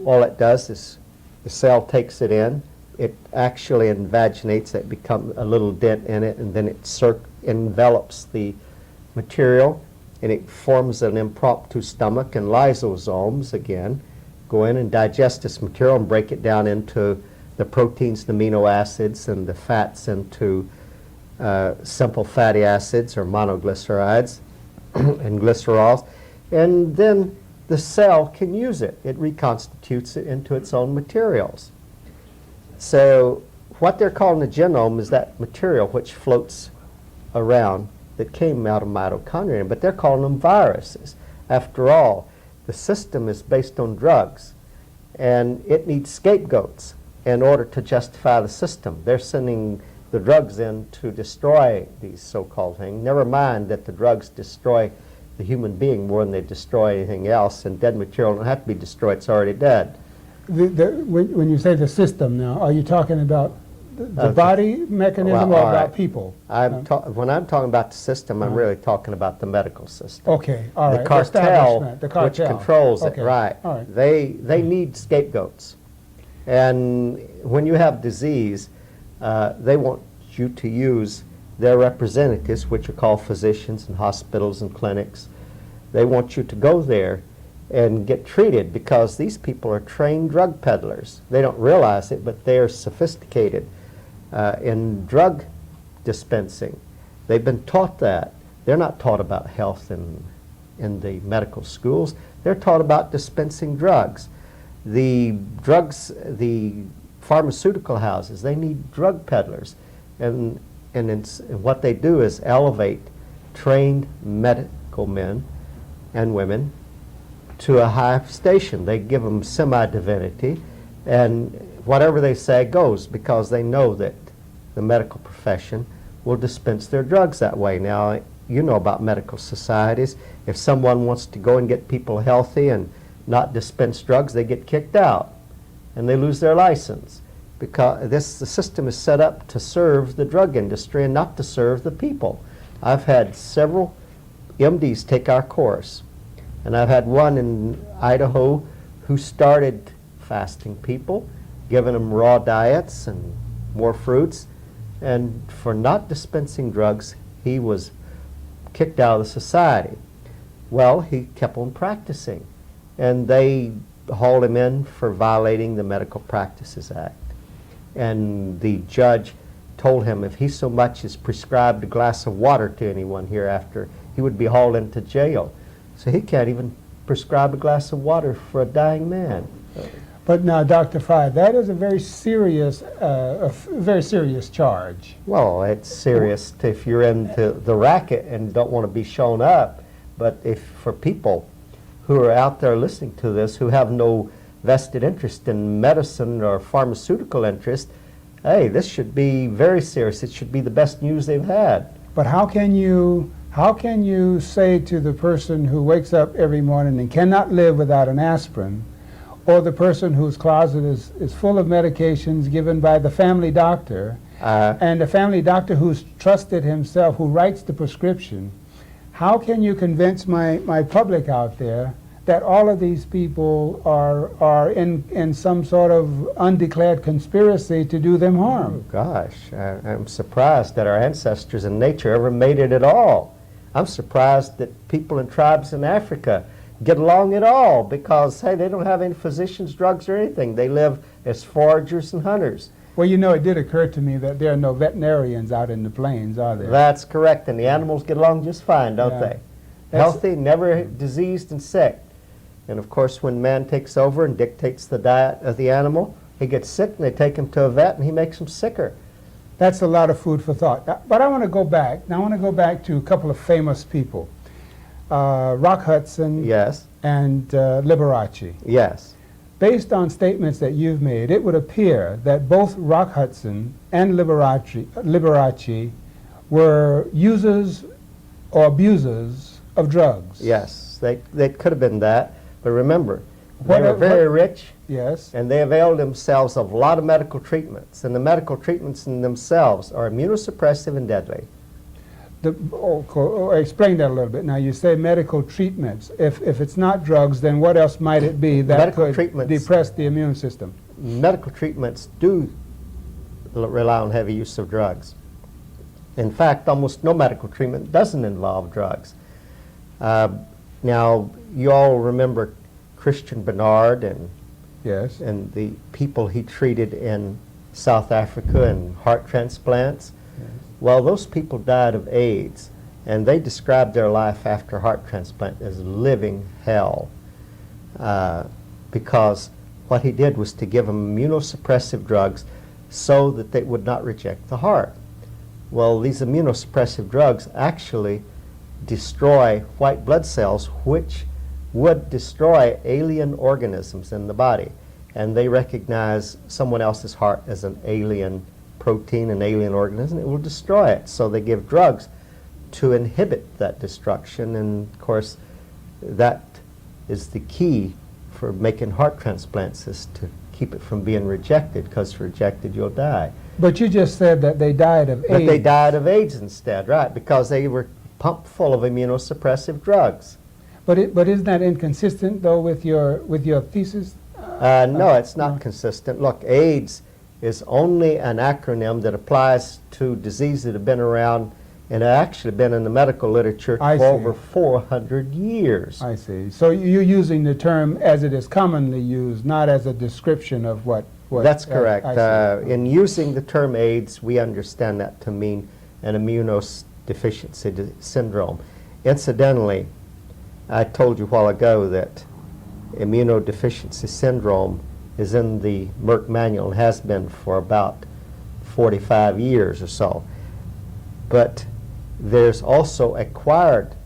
all it does is the cell takes it in, it actually invaginates it, becomes a little dent in it, and then it envelops the material, and it forms an impromptu stomach, and lysosomes, again, go in and digest this material and break it down into the proteins, the amino acids, and the fats into simple fatty acids or monoglycerides and glycerols, and then the cell can use it. It reconstitutes it into its own materials. So what they're calling the genome is that material which floats around that came out of mitochondria, but they're calling them viruses. After all, the system is based on drugs, and it needs scapegoats in order to justify the system. They're sending the drugs in to destroy these so-called things. Never mind that the drugs destroy the human being more than they destroy anything else, and dead material don't have to be destroyed, it's already dead. When you say the system now, are you talking about the body mechanism or about people? When I'm talking about the system, I'm really talking about the medical system. Okay, all right. The cartel, The cartel. which controls Okay. it, right. All right. They need scapegoats. And when you have disease, they want you to use their representatives, which are called physicians in hospitals and clinics. They want you to go there and get treated because these people are trained drug peddlers. They don't realize it, but they are sophisticated in drug dispensing. They've been taught that. They're not taught about health in the medical schools. They're taught about dispensing drugs. The pharmaceutical houses, they need drug peddlers. And what they do is elevate trained medical men and women to a high station. They give them semi-divinity, and whatever they say goes, because they know that the medical profession will dispense their drugs that way. Now, you know about medical societies. If someone wants to go and get people healthy and not dispense drugs, they get kicked out, and they lose their license, because the system is set up to serve the drug industry and not to serve the people. I've had several MDs take our course, and I've had one in Idaho who started fasting people, giving them raw diets and more fruits, and for not dispensing drugs, he was kicked out of the society. Well, he kept on practicing, and they hauled him in for violating the Medical Practices Act. And the judge told him if he so much as prescribed a glass of water to anyone hereafter, he would be hauled into jail. So he can't even prescribe a glass of water for a dying man. But now, Dr. Fry, that is a very serious charge. Well, it's serious if you're into the racket and don't want to be shown up. But if for people who are out there listening to this who have no vested interest in medicine or pharmaceutical interest, hey, this should be very serious. It should be the best news they've had. But how can you say to the person who wakes up every morning and cannot live without an aspirin, or the person whose closet is full of medications given by the family doctor, and the family doctor who's trusted himself, who writes the prescription, how can you convince my public out there that all of these people are in some sort of undeclared conspiracy to do them harm? Oh, gosh, I'm surprised that our ancestors in nature ever made it at all. I'm surprised that people in tribes in Africa get along at all because, hey, they don't have any physicians, drugs, or anything. They live as foragers and hunters. Well, you know, it did occur to me that there are no veterinarians out in the plains, are there? That's correct, and the animals get along just fine, don't they? Healthy, never diseased and sick. And of course, when man takes over and dictates the diet of the animal, he gets sick and they take him to a vet and he makes him sicker. That's a lot of food for thought. But I want to go back. Now I want to go back to a couple of famous people. Rock Hudson Yes, and Liberace. yes, Based on statements that you've made, it would appear that both Rock Hudson and Liberace were users or abusers of drugs. yes. They could have been that. But remember, they What- were very what- rich Yes. and they availed themselves of a lot of medical treatments. And the medical treatments in themselves are immunosuppressive and deadly. Explain that a little bit. Now, you say medical treatments. If it's not drugs, then what else might it be that Medical could treatments. depress the immune system? Medical treatments do rely on heavy use of drugs. In fact, almost no medical treatment doesn't involve drugs. Now, you all remember Christian Bernard Yes. and the people he treated in South Africa and heart transplants. Well, those people died of AIDS, and they described their life after heart transplant as living hell, because what he did was to give them immunosuppressive drugs so that they would not reject the heart. Well, these immunosuppressive drugs actually destroy white blood cells, which would destroy alien organisms in the body, and they recognize someone else's heart as an alien protein, an alien organism, it will destroy it. So they give drugs to inhibit that destruction, and of course that is the key for making heart transplants, is to keep it from being rejected, because rejected you'll die. But you just said that they died of But AIDS. they died of AIDS instead, right, because they were pumped full of immunosuppressive drugs. But isn't that inconsistent though with your thesis? No, it's not consistent. Look, AIDS is only an acronym that applies to diseases that have been around and have actually been in the medical literature I for see. over 400 years. I see. So you're using the term as it is commonly used, not as a description of what. That's correct. I see. In using the term AIDS, we understand that to mean an immunodeficiency syndrome. Incidentally, I told you a while ago that immunodeficiency syndrome is in the Merck manual and has been for about 45 years or so. But there's also acquired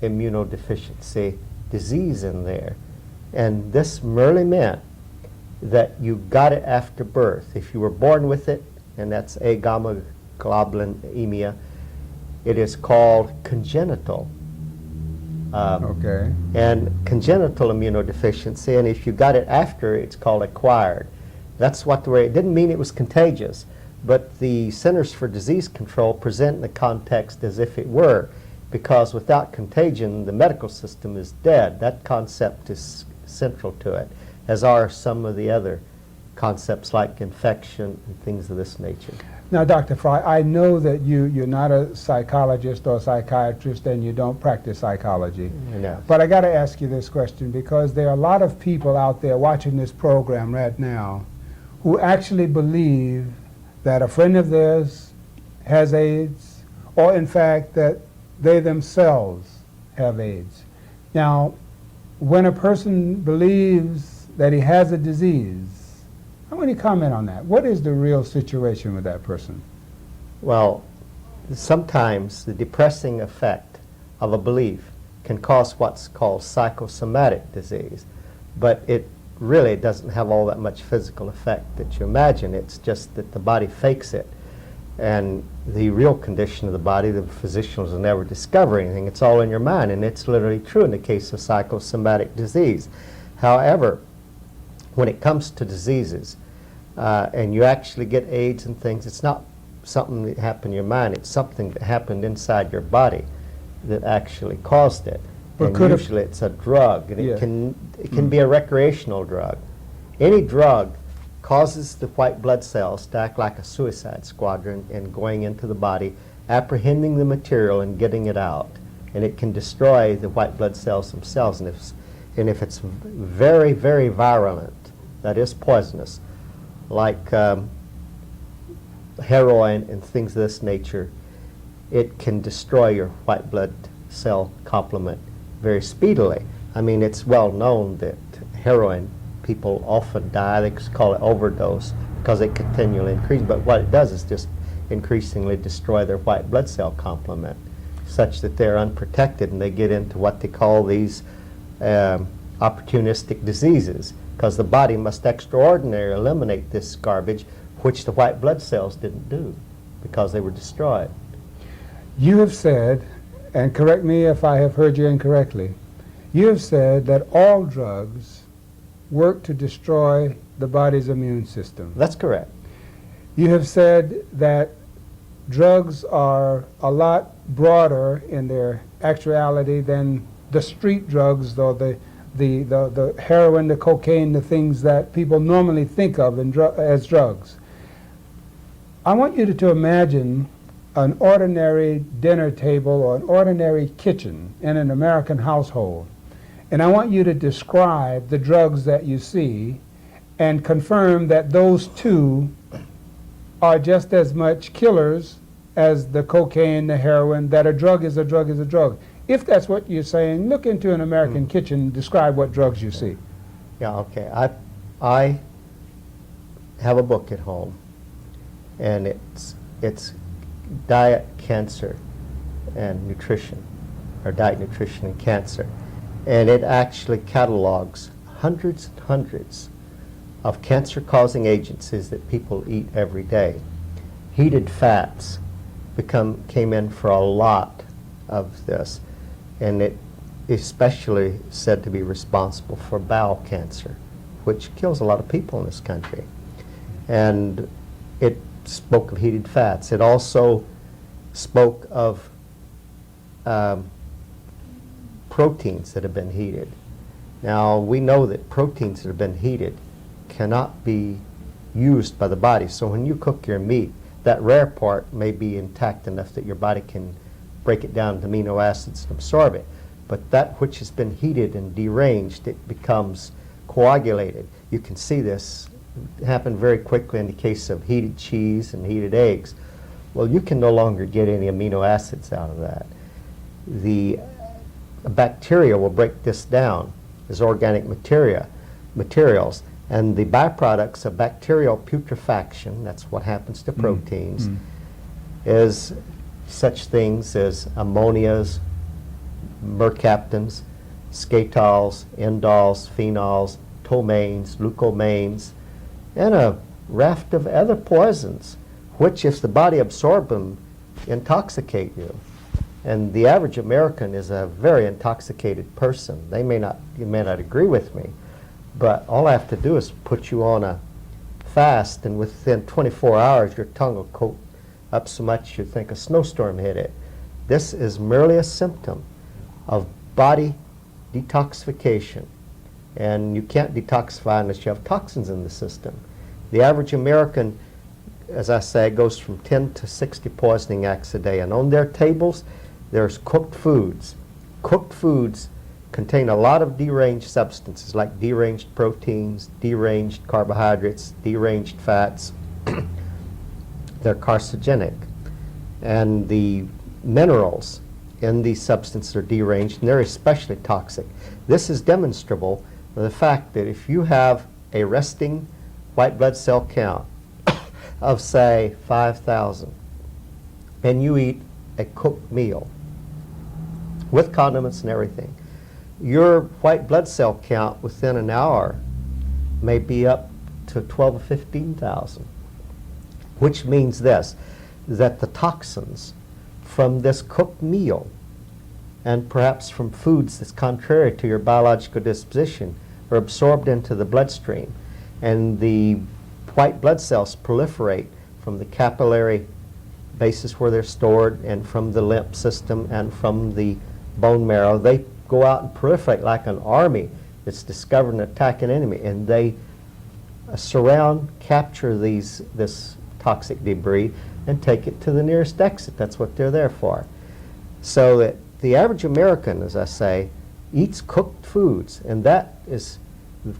immunodeficiency disease in there. And this merely meant that you got it after birth. If you were born with it, and that's A gamma globulinemia, it is called congenital. Okay. And congenital immunodeficiency, and if you got it after, it's called acquired. That's what the way, it didn't mean it was contagious, but the Centers for Disease Control present the context as if it were, because without contagion, the medical system is dead. That concept is central to it, as are some of the other concepts like infection and things of this nature. Now, Dr. Fry, I know that you're not a psychologist or a psychiatrist and you don't practice psychology. No. But I got to ask you this question, because there are a lot of people out there watching this program right now who actually believe that a friend of theirs has AIDS, or in fact that they themselves have AIDS. Now, when a person believes that he has a disease, I want you to comment on that. What is the real situation with that person? Well, sometimes the depressing effect of a belief can cause what's called psychosomatic disease, but it really doesn't have all that much physical effect that you imagine. It's just that the body fakes it. And the real condition of the body, the physicians will never discover anything. It's all in your mind, and it's literally true in the case of psychosomatic disease. However, when it comes to diseases, and you actually get AIDS and things, it's not something that happened in your mind, it's something that happened inside your body that actually caused it. But And could it- usually it's a drug, and Yeah. it can be a recreational drug. Any drug causes the white blood cells to act like a suicide squadron and going into the body, apprehending the material and getting it out. And it can destroy the white blood cells themselves. And if it's very, very virulent, that is poisonous, like heroin and things of this nature, it can destroy your white blood cell complement very speedily. I mean, it's well known that heroin, people often die, they call it overdose, because it continually increases. But what it does is just increasingly destroy their white blood cell complement, such that they're unprotected and they get into what they call these opportunistic diseases, because the body must extraordinarily eliminate this garbage, which the white blood cells didn't do because they were destroyed. You have said, and correct me if I have heard you incorrectly, you have said that all drugs work to destroy the body's immune system. That's correct. You have said that drugs are a lot broader in their actuality than the street drugs, though the heroin, the cocaine, the things that people normally think of as drugs. I want you to imagine an ordinary dinner table or an ordinary kitchen in an American household. And I want you to describe the drugs that you see and confirm that those two are just as much killers as the cocaine, the heroin, that a drug is a drug is a drug. If that's what you're saying, look into an American kitchen, describe what drugs you see. Yeah, okay. I have a book at home, and it's Diet, Cancer, and Nutrition, or Diet, Nutrition, and Cancer. And it actually catalogs hundreds and hundreds of cancer-causing agents that people eat every day. Heated fats came in for a lot of this, and it especially said to be responsible for bowel cancer, which kills a lot of people in this country. And it spoke of heated fats. It also spoke of proteins that have been heated. Now, we know that proteins that have been heated cannot be used by the body. So when you cook your meat, that rare part may be intact enough that your body can break it down into amino acids and absorb it. But that which has been heated and deranged, it becomes coagulated. You can see this happen very quickly in the case of heated cheese and heated eggs. Well, you can no longer get any amino acids out of that. The bacteria will break this down as organic materials, and the byproducts of bacterial putrefaction, that's what happens to proteins, is such things as ammonias, mercaptans, scatols, indols, phenols, ptomaines, leucomaines, and a raft of other poisons, which, if the body absorbs them, intoxicate you. And the average American is a very intoxicated person. You may not agree with me, but all I have to do is put you on a fast, and within 24 hours your tongue will coat up so much you think a snowstorm hit it. This is merely a symptom of body detoxification, and you can't detoxify unless you have toxins in the system. The average American, as I say, goes from 10 to 60 poisoning acts a day, and on their tables there's cooked foods. Cooked foods contain a lot of deranged substances like deranged proteins, deranged carbohydrates, deranged fats. They're carcinogenic. And the minerals in these substances are deranged, and they're especially toxic. This is demonstrable by the fact that if you have a resting white blood cell count of, say, 5,000, and you eat a cooked meal with condiments and everything, your white blood cell count within an hour may be up to 12 or 15,000, which means this, that the toxins from this cooked meal and perhaps from foods that's contrary to your biological disposition are absorbed into the bloodstream, and the white blood cells proliferate from the capillary basis where they're stored, and from the lymph system, and from the bone marrow. They go out and proliferate like an army that's discovered and attack an enemy, and they surround, capture this toxic debris and take it to the nearest exit. That's what they're there for. So that the average American, as I say, eats cooked foods, and that is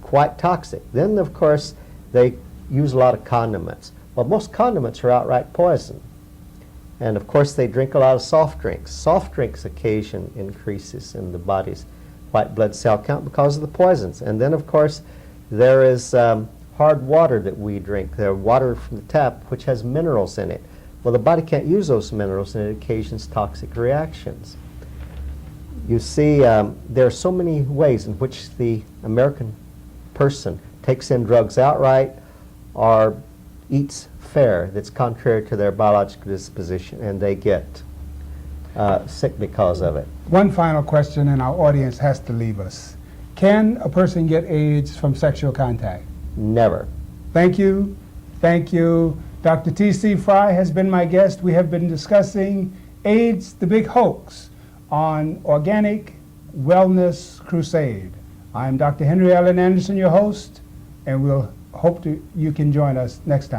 quite toxic. Then, of course, they use a lot of condiments. Well, most condiments are outright poison. And of course, they drink a lot of soft drinks. Soft drinks occasion increases in the body's white blood cell count because of the poisons. And then, of course, there is hard water that we drink. There water from the tap, which has minerals in it. Well, the body can't use those minerals, and it occasions toxic reactions. You see, there are so many ways in which the American person takes in drugs outright or eats fare that's contrary to their biological disposition, and they get sick because of it. One final question, and our audience has to leave us. Can a person get AIDS from sexual contact? Never. Thank you. Thank you. Dr. T.C. Fry has been my guest. We have been discussing AIDS, the Big Hoax, on Organic Wellness Crusade. I'm Dr. Henry Allen Anderson, your host, and we'll hope you can join us next time.